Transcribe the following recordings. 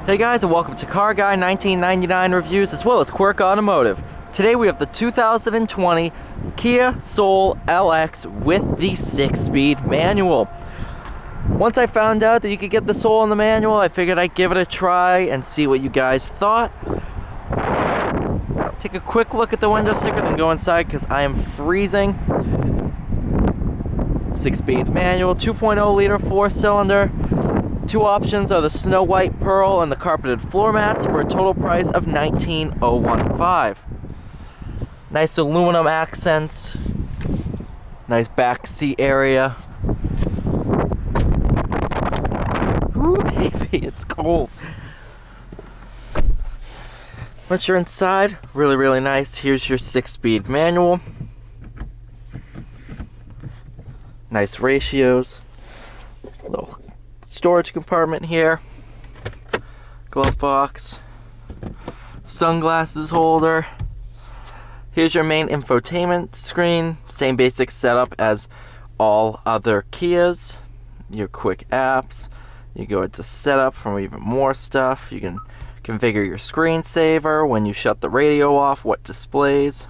Hey guys, and welcome to Car Guy 1999 Reviews as well as Quirk Automotive. Today we have the 2020 Kia Soul LX with the 6-speed manual. Once I found out that you could get the Soul in the manual, I figured I'd give it a try and see what you guys thought. Take a quick look at the window sticker, then go inside because I am freezing. 6-speed manual, 2.0 liter 4-cylinder. Two options are the Snow White Pearl and the carpeted floor mats for a total price of $19,015. Nice aluminum accents. Nice back seat area. Ooh, baby, it's cold. Once you're inside, really nice. Here's your 6-speed manual. Nice ratios. Little storage compartment here, glove box, sunglasses holder. Here's your main infotainment screen, same basic setup as all other Kias. Your quick apps, you go into setup for even more stuff. You can configure your screensaver, when you shut the radio off, what displays.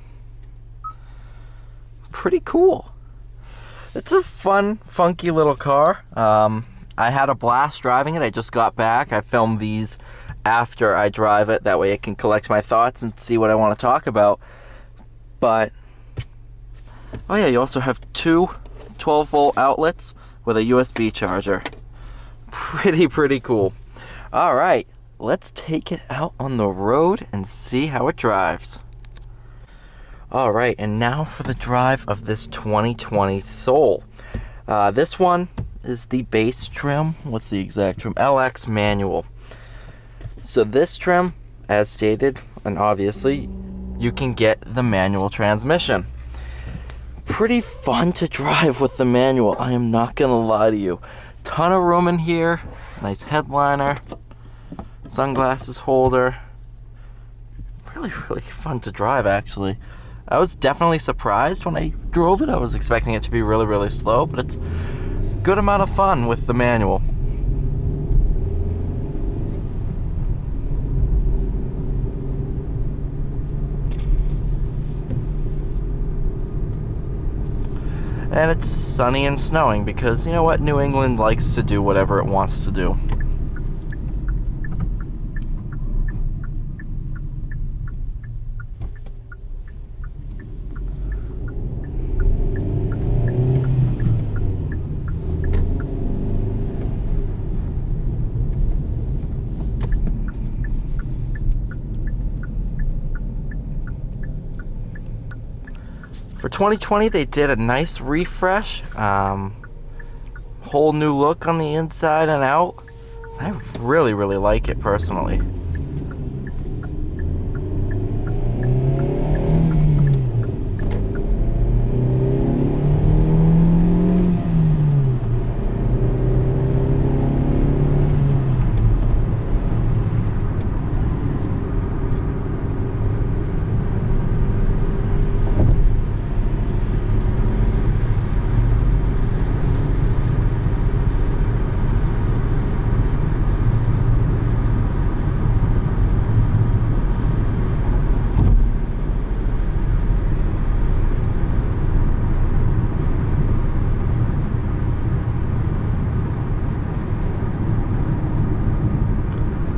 Pretty cool. It's a fun, funky little car. I had a blast driving it. I just got back. I filmed these after I drive it. That way I can collect my thoughts and see what I want to talk about. But, oh yeah, you also have two 12-volt outlets with a USB charger. Pretty cool. Alright, let's take it out on the road and see how it drives. Alright, and now for the drive of this 2020 Soul. This one is the base trim. What's the exact trim? LX manual. So this trim, as stated, and obviously, you can get the manual transmission. Pretty fun to drive with the manual, I am not gonna lie to you. Ton of room in here, nice headliner, sunglasses holder. Really fun to drive, actually. I was definitely surprised when I drove it. I was expecting it to be really slow, but it's good amount of fun with the manual. And it's sunny and snowing because, you know what, New England likes to do whatever it wants to do. For 2020, they did a nice refresh, whole new look on the inside and out. I really like it personally.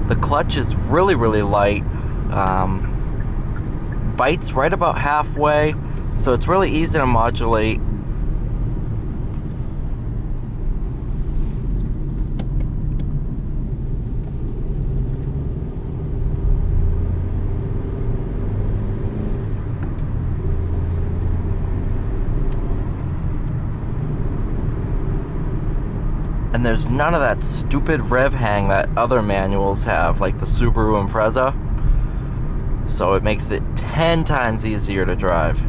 The clutch is really light. Bites right about halfway, so it's really easy to modulate. And there's none of that stupid rev hang that other manuals have, like the Subaru Impreza. So it makes it 10 times easier to drive.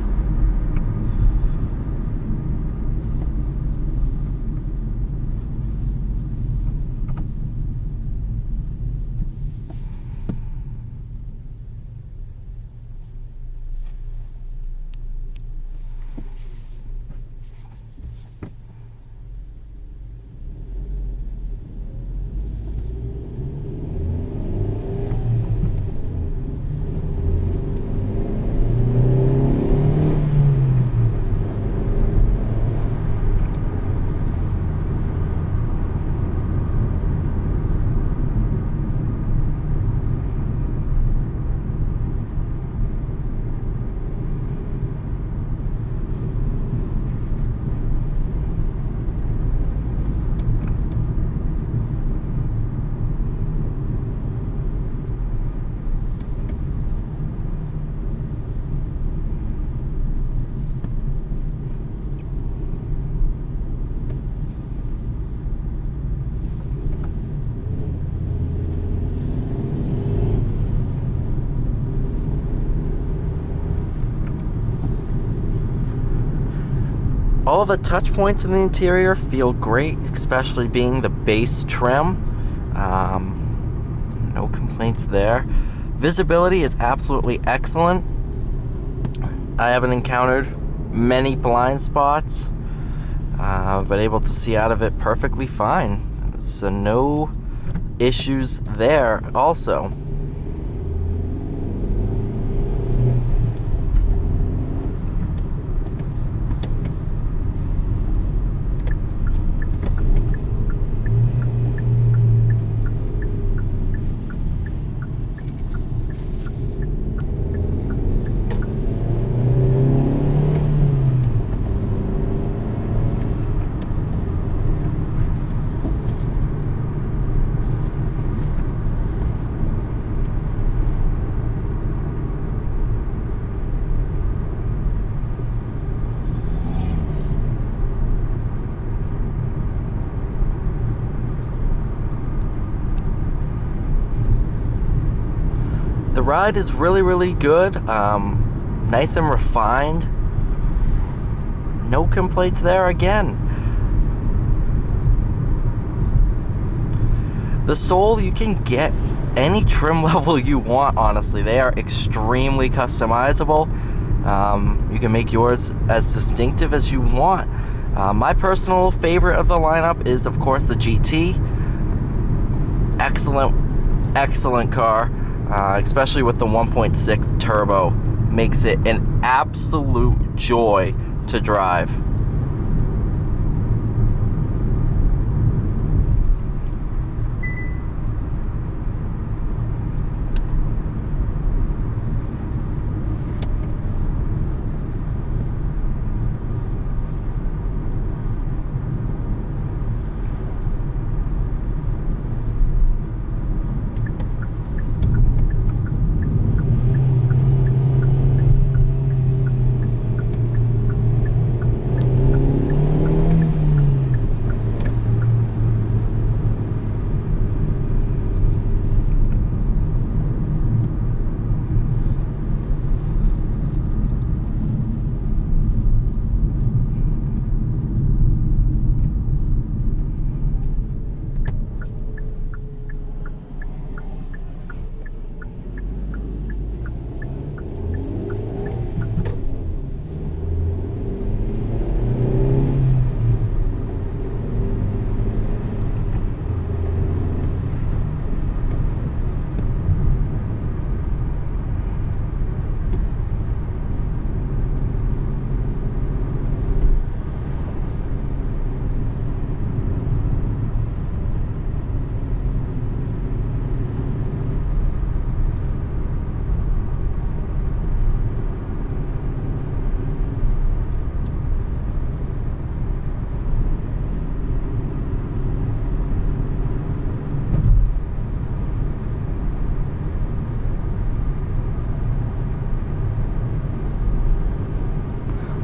All the touch points in the interior feel great, especially being the base trim. No complaints there. Visibility is absolutely excellent. I haven't encountered many blind spots, but able to see out of it perfectly fine. So no issues there also. The ride is really good, nice and refined. No complaints there again. The Soul, you can get any trim level you want, honestly. They are extremely customizable. You can make yours as distinctive as you want. My personal favorite of the lineup is, of course, the GT. Excellent car. Especially with the 1.6 turbo, makes it an absolute joy to drive.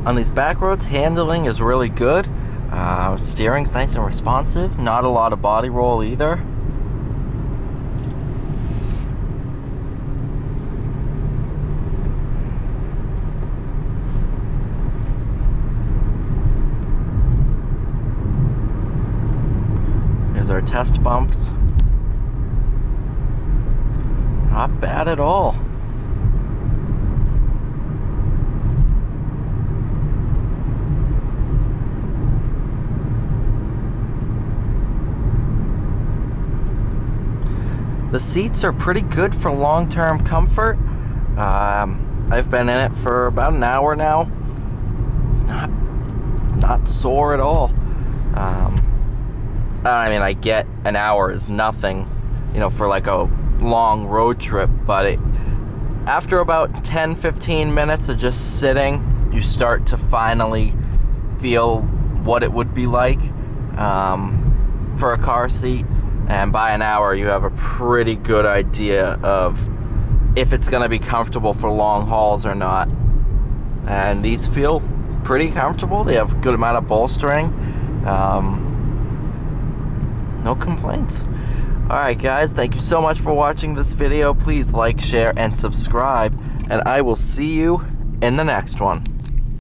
On these back roads, handling is really good. Steering's nice and responsive. Not a lot of body roll either. Here's our test bumps. Not bad at all. The seats are pretty good for long-term comfort. I've been in it for about an hour now. Not sore at all. I mean, I get an hour is nothing, for like a long road trip, but after about 10-15 minutes of just sitting, you start to finally feel what it would be like for a car seat. And by an hour, you have a pretty good idea of if it's going to be comfortable for long hauls or not. And these feel pretty comfortable. They have a good amount of bolstering. No complaints. Alright guys, thank you so much for watching this video. Please like, share, and subscribe. And I will see you in the next one.